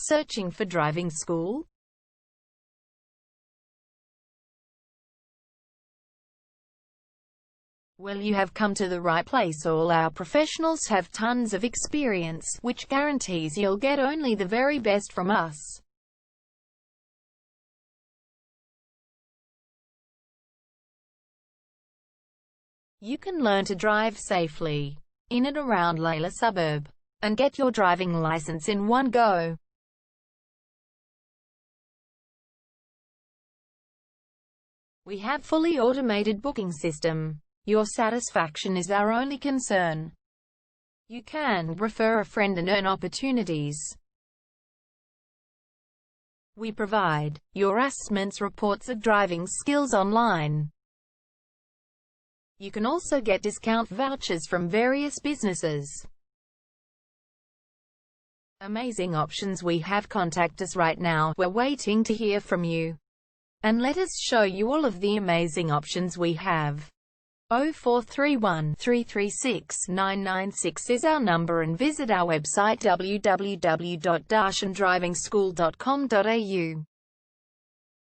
Searching for driving school? Well, you have come to the right place. All our professionals have tons of experience, which guarantees you'll get only the very best from us. You can learn to drive safely in and around Lalor suburb and get your driving license in one go. We have fully automated booking system. Your satisfaction is our only concern. You can refer a friend and earn opportunities. We provide your assessments reports of driving skills online. You can also get discount vouchers from various businesses. Amazing options we have. Contact us right now. We're waiting to hear from you. And let us show you all of the amazing options we have. 0431 336 996 is our number, and visit our website www.darshandrivingschool.com.au.